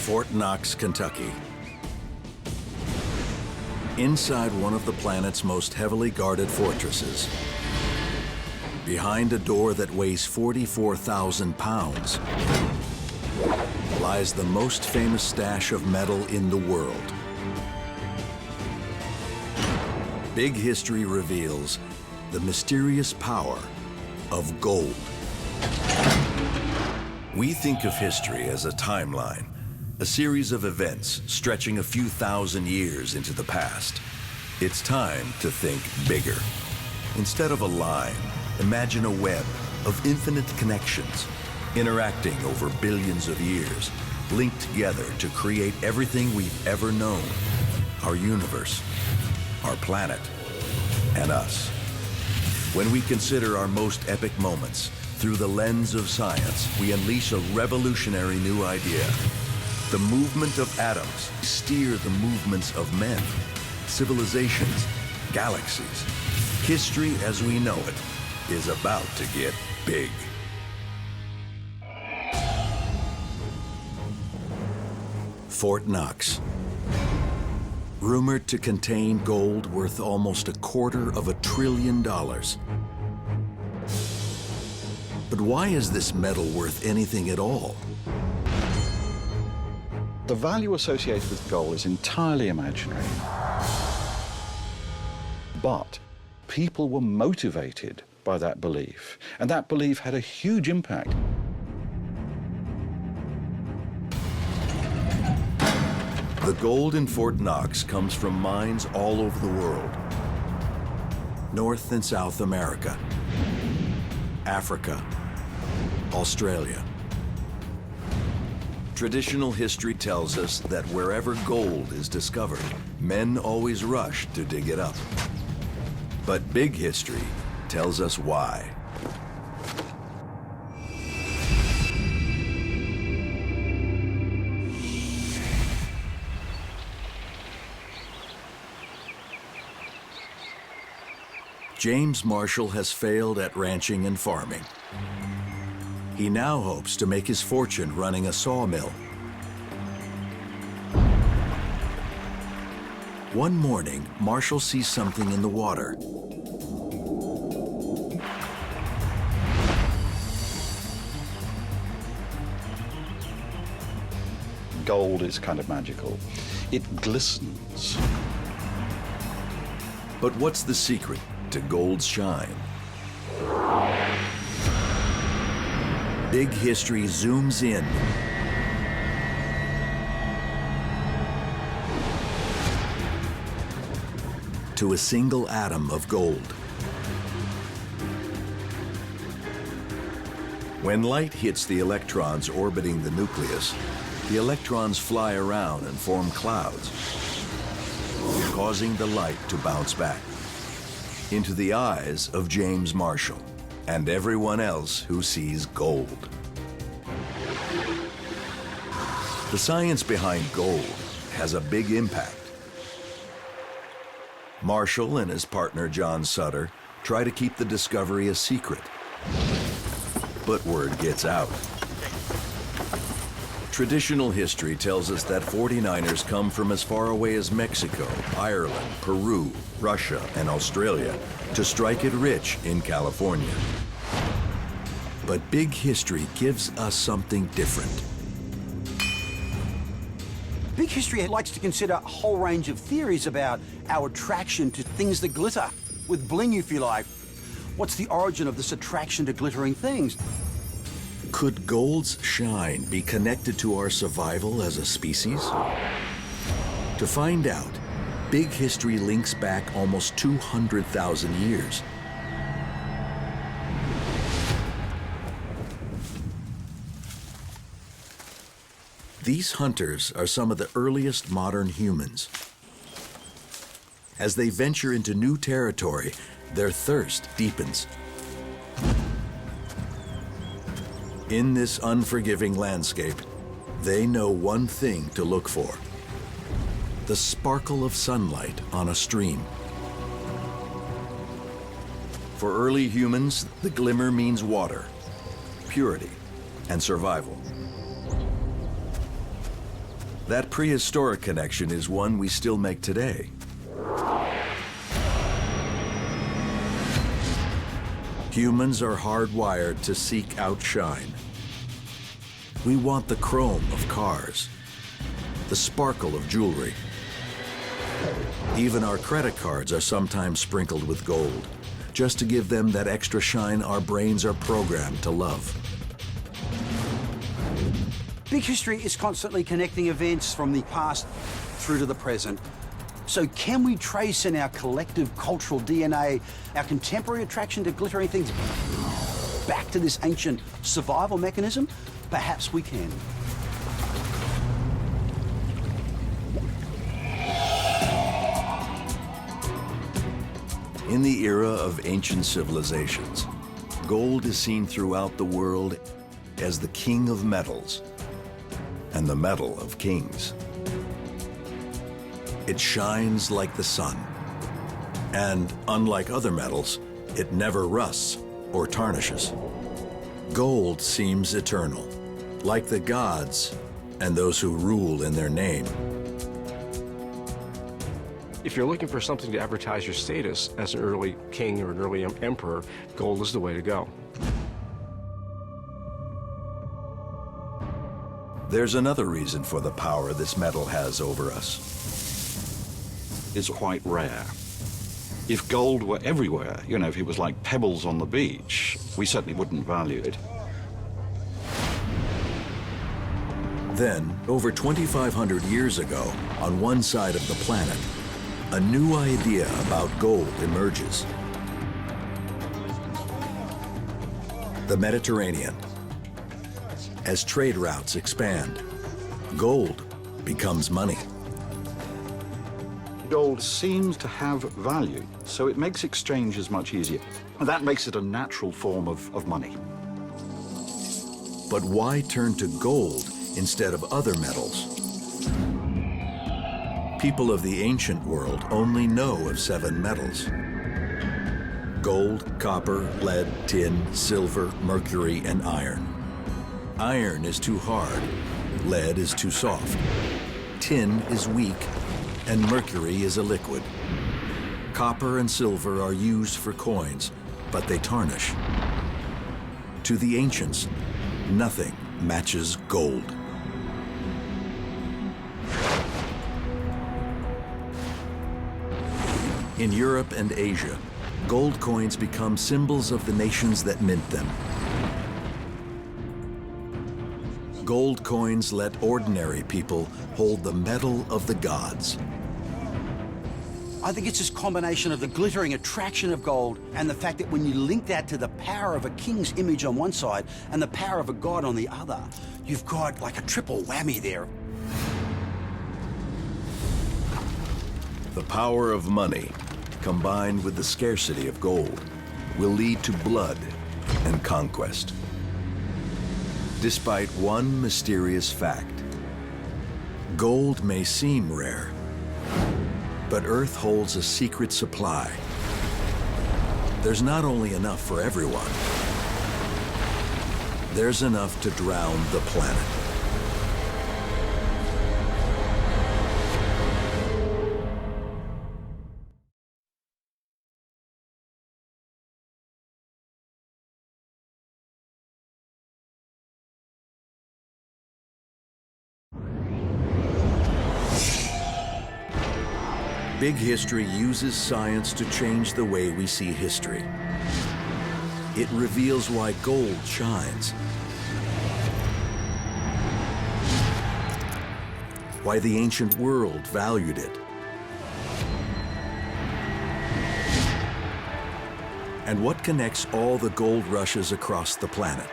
Fort Knox, Kentucky. Inside one of the planet's most heavily guarded fortresses, behind a door that weighs 44,000 pounds, lies the most famous stash of metal in the world. Big History reveals the mysterious power of gold. We think of history as a timeline, a series of events stretching a few thousand years into the past. It's time to think bigger. Instead of a line, imagine a web of infinite connections, interacting over billions of years, linked together to create everything we've ever known, our universe, our planet, and us. When we consider our most epic moments through the lens of science, we unleash a revolutionary new idea. The movement of atoms steer the movements of men, civilizations, galaxies. History as we know it is about to get big. Fort Knox. Rumored to contain gold worth almost $250 billion. But why is this metal worth anything at all? The value associated with gold is entirely imaginary. But people were motivated by that belief, and that belief had a huge impact. The gold in Fort Knox comes from mines all over the world. North and South America, Africa, Australia. Traditional history tells us that wherever gold is discovered, men always rush to dig it up. But big history tells us why. James Marshall has failed at ranching and farming. He now hopes to make his fortune running a sawmill. One morning, Marshall sees something in the water. Gold is kind of magical. It glistens. But what's the secret to gold's shine? Big History zooms in to a single atom of gold. When light hits the electrons orbiting the nucleus, the electrons fly around and form clouds, causing the light to bounce back into the eyes of James Marshall and everyone else who sees gold. The science behind gold has a big impact. Marshall and his partner John Sutter try to keep the discovery a secret, but word gets out. Traditional history tells us that 49ers come from as far away as Mexico, Ireland, Peru, Russia, and Australia to strike it rich in California. But Big History gives us something different. Big History likes to consider a whole range of theories about our attraction to things that glitter, with bling, if you like. What's the origin of this attraction to glittering things? Could gold's shine be connected to our survival as a species? To find out, Big History links back almost 200,000 years. These hunters are some of the earliest modern humans. As they venture into new territory, their thirst deepens. In this unforgiving landscape, they know one thing to look for: the sparkle of sunlight on a stream. For early humans, the glimmer means water, purity, and survival. That prehistoric connection is one we still make today. Humans are hardwired to seek outshine. We want the chrome of cars, the sparkle of jewelry. Even our credit cards are sometimes sprinkled with gold, just to give them that extra shine our brains are programmed to love. Big history is constantly connecting events from the past through to the present. So can we trace in our collective cultural DNA our contemporary attraction to glittering things back to this ancient survival mechanism? Perhaps we can. In the era of ancient civilizations, gold is seen throughout the world as the king of metals and the metal of kings. It shines like the sun, and unlike other metals, it never rusts or tarnishes. Gold seems eternal, like the gods and those who rule in their name. If you're looking for something to advertise your status as an early king or an early emperor, gold is the way to go. There's another reason for the power this metal has over us. It's quite rare. If gold were everywhere, you know, if it was like pebbles on the beach, we certainly wouldn't value it. Then, over 2,500 years ago, on one side of the planet, a new idea about gold emerges. The Mediterranean. As trade routes expand, gold becomes money. Gold seems to have value, so it makes exchanges much easier. And that makes it a natural form of money. But why turn to gold instead of other metals? People of the ancient world only know of 7 metals: gold, copper, lead, tin, silver, mercury, and iron. Iron is too hard, lead is too soft, tin is weak, and mercury is a liquid. Copper and silver are used for coins, but they tarnish. To the ancients, nothing matches gold. In Europe and Asia, gold coins become symbols of the nations that mint them. Gold coins let ordinary people hold the metal of the gods. I think it's this combination of the glittering attraction of gold and the fact that when you link that to the power of a king's image on one side and the power of a god on the other, you've got like a triple whammy there. The power of money, combined with the scarcity of gold, will lead to blood and conquest. Despite one mysterious fact, gold may seem rare, but Earth holds a secret supply. There's not only enough for everyone, there's enough to drown the planet. Big History uses science to change the way we see history. It reveals why gold shines, why the ancient world valued it, and what connects all the gold rushes across the planet.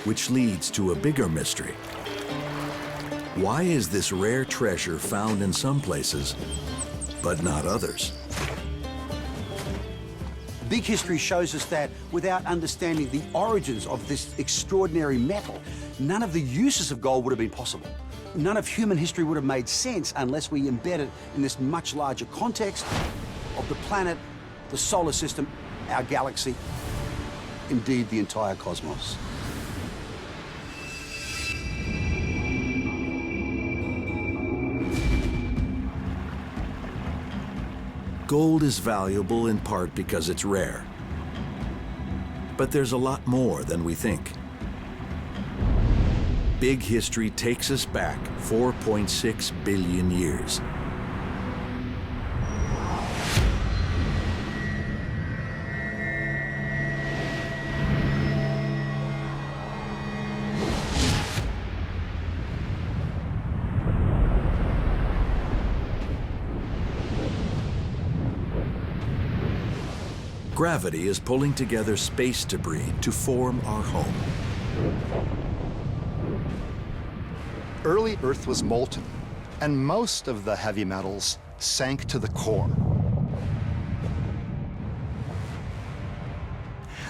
Which leads to a bigger mystery. Why is this rare treasure found in some places, but not others? Big History shows us that without understanding the origins of this extraordinary metal, none of the uses of gold would have been possible. None of human history would have made sense unless we embed it in this much larger context of the planet, the solar system, our galaxy, indeed the entire cosmos. Gold is valuable in part because it's rare. But there's a lot more than we think. Big history takes us back 4.6 billion years. Gravity is pulling together space debris to form our home. Early Earth was molten, and most of the heavy metals sank to the core.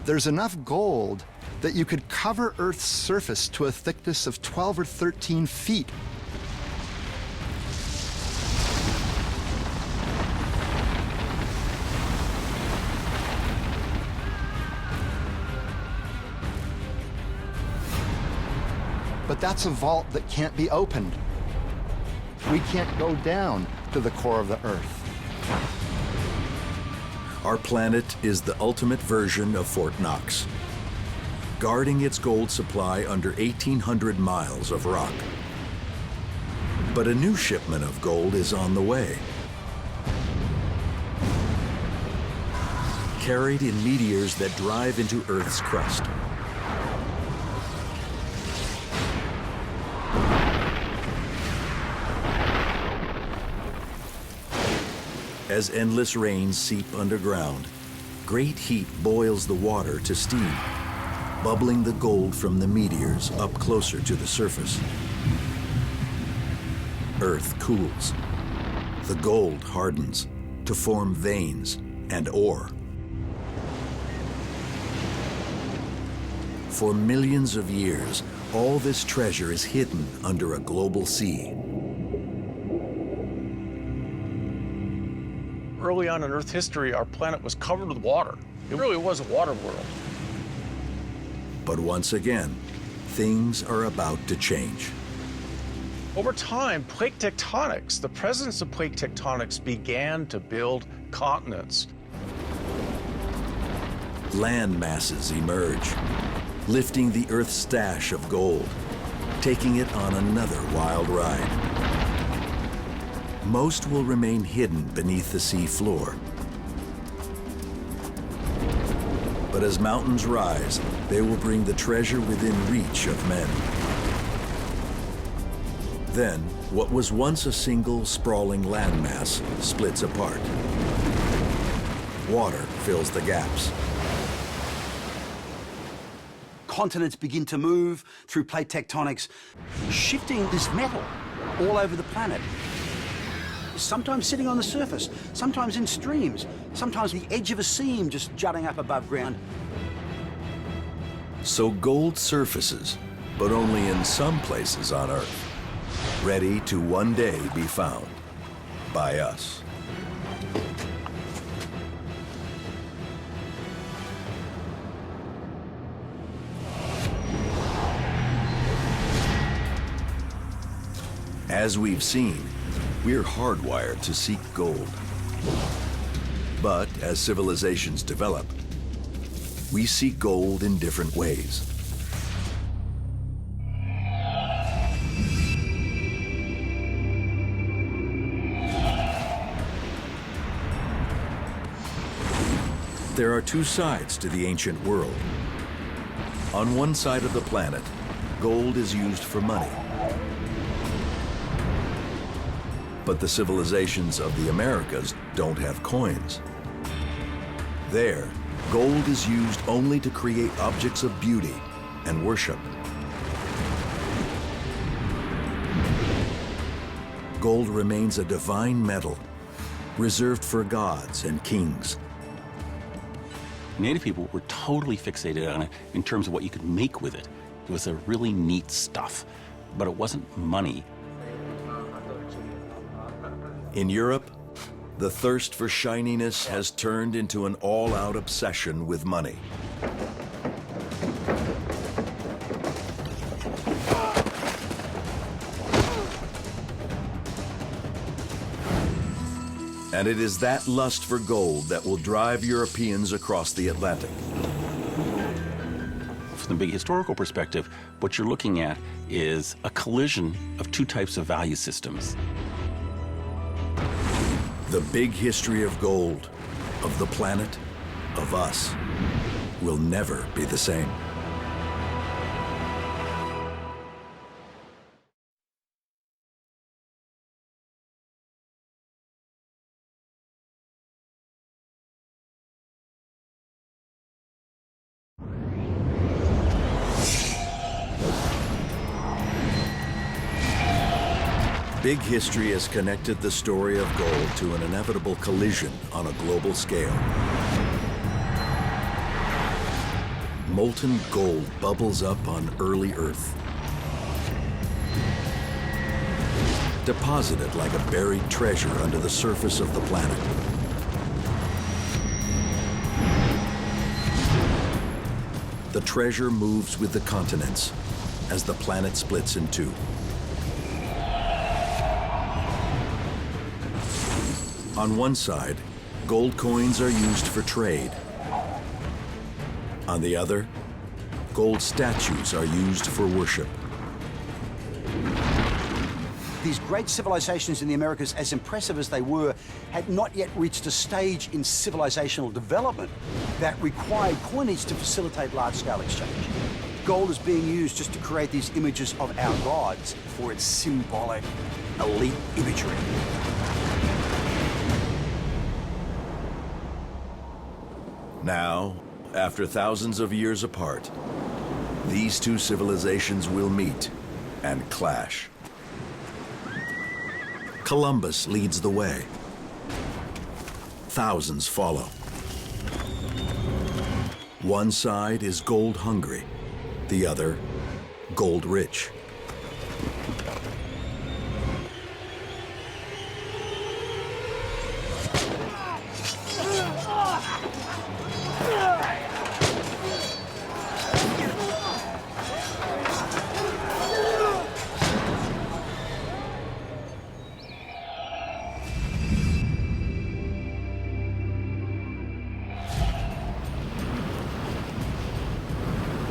There's enough gold that you could cover Earth's surface to a thickness of 12 or 13 feet. But that's a vault that can't be opened. We can't go down to the core of the Earth. Our planet is the ultimate version of Fort Knox, guarding its gold supply under 1,800 miles of rock. But a new shipment of gold is on the way, carried in meteors that drive into Earth's crust. As endless rains seep underground, great heat boils the water to steam, bubbling the gold from the meteors up closer to the surface. Earth cools. The gold hardens to form veins and ore. For millions of years, all this treasure is hidden under a global sea. Early on in Earth history, our planet was covered with water. It really was a water world. But once again, things are about to change. Over time, plate tectonics, the presence of plate tectonics began to build continents. Land masses emerge, lifting the Earth's stash of gold, taking it on another wild ride. Most will remain hidden beneath the sea floor. But as mountains rise, they will bring the treasure within reach of men. Then, what was once a single sprawling landmass splits apart. Water fills the gaps. Continents begin to move through plate tectonics, shifting this metal all over the planet. Sometimes sitting on the surface, sometimes in streams, sometimes the edge of a seam just jutting up above ground. So gold surfaces, but only in some places on Earth, ready to one day be found by us. As we've seen, we're hardwired to seek gold. But as civilizations develop, we seek gold in different ways. There are two sides to the ancient world. On one side of the planet, gold is used for money. But the civilizations of the Americas don't have coins. There, gold is used only to create objects of beauty and worship. Gold remains a divine metal, reserved for gods and kings. Native people were totally fixated on it in terms of what you could make with it. It was a really neat stuff, but it wasn't money. In Europe, the thirst for shininess has turned into an all-out obsession with money. And it is that lust for gold that will drive Europeans across the Atlantic. From the big historical perspective, what you're looking at is a collision of two types of value systems. The big history of gold, of the planet, of us, will never be the same. Big history has connected the story of gold to an inevitable collision on a global scale. Molten gold bubbles up on early Earth, deposited like a buried treasure under the surface of the planet. The treasure moves with the continents as the planet splits in two. On one side, gold coins are used for trade. On the other, gold statues are used for worship. These great civilizations in the Americas, as impressive as they were, had not yet reached a stage in civilizational development that required coinage to facilitate large-scale exchange. Gold is being used just to create these images of our gods for its symbolic, elite imagery. Now, after thousands of years apart, these two civilizations will meet and clash. Columbus leads the way. Thousands follow. One side is gold hungry, the other gold rich.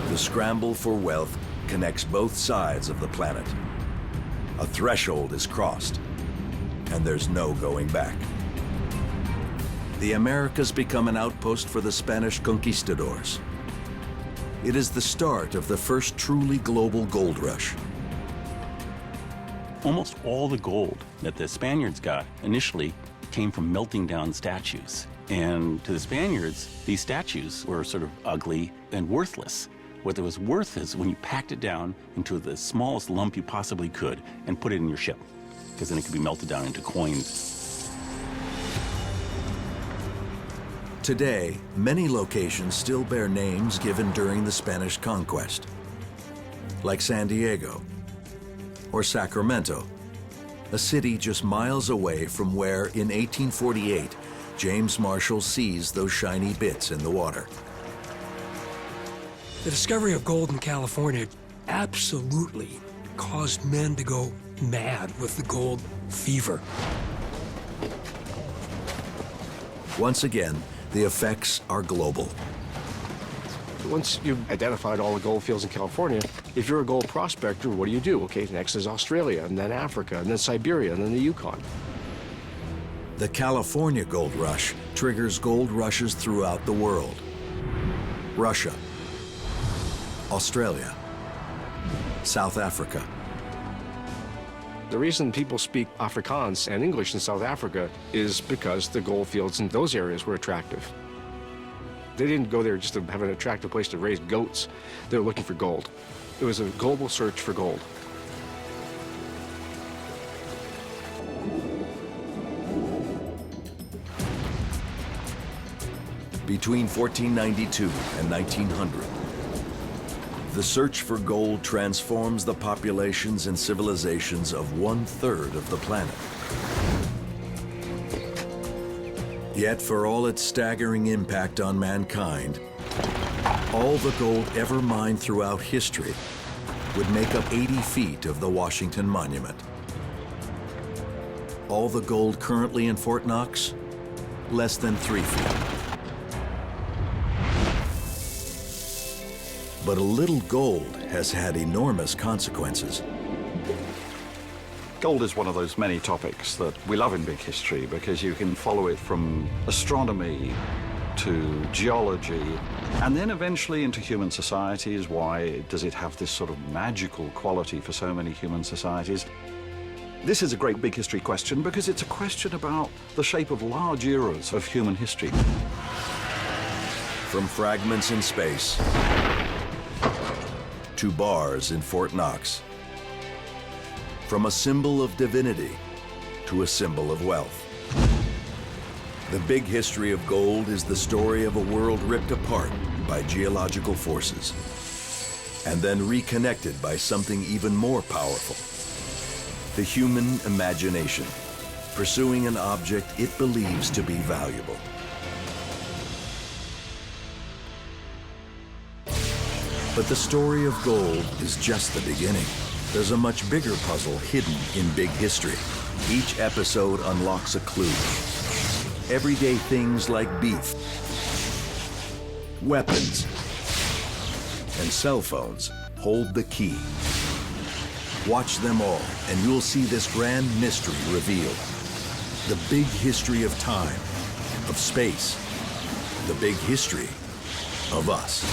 The scramble for wealth connects both sides of the planet. A threshold is crossed, and there's no going back. The Americas become an outpost for the Spanish conquistadors. It is the start of the first truly global gold rush. Almost all the gold that the Spaniards got initially came from melting down statues. And to the Spaniards, these statues were sort of ugly and worthless. What it was worth is when you packed it down into the smallest lump you possibly could and put it in your ship, because then it could be melted down into coins. Today, many locations still bear names given during the Spanish conquest, like San Diego or Sacramento, a city just miles away from where, in 1848, James Marshall sees those shiny bits in the water. The discovery of gold in California absolutely caused men to go mad with the gold fever. Once again, the effects are global. Once you've identified all the gold fields in California, if you're a gold prospector, what do? Okay, next is Australia, and then Africa, and then Siberia, and then the Yukon. The California gold rush triggers gold rushes throughout the world. Russia, Australia, South Africa. The reason people speak Afrikaans and English in South Africa is because the gold fields in those areas were attractive. They didn't go there just to have an attractive place to raise goats. They were looking for gold. It was a global search for gold. Between 1492 and 1900, the search for gold transforms the populations and civilizations of 1/3 of the planet. Yet for all its staggering impact on mankind, all the gold ever mined throughout history would make up 80 feet of the Washington Monument. All the gold currently in Fort Knox? Less than 3 feet. But a little gold has had enormous consequences. Gold is one of those many topics that we love in big history because you can follow it from astronomy to geology and then eventually into human societies. Why does it have this sort of magical quality for so many human societies? This is a great big history question because it's a question about the shape of large eras of human history. From fragments in space to bars in Fort Knox. From a symbol of divinity to a symbol of wealth. The big history of gold is the story of a world ripped apart by geological forces and then reconnected by something even more powerful. The human imagination, pursuing an object it believes to be valuable. But the story of gold is just the beginning. There's a much bigger puzzle hidden in big history. Each episode unlocks a clue. Everyday things like beef, weapons, and cell phones hold the key. Watch them all, and you'll see this grand mystery revealed. The big history of time, of space, the big history of us.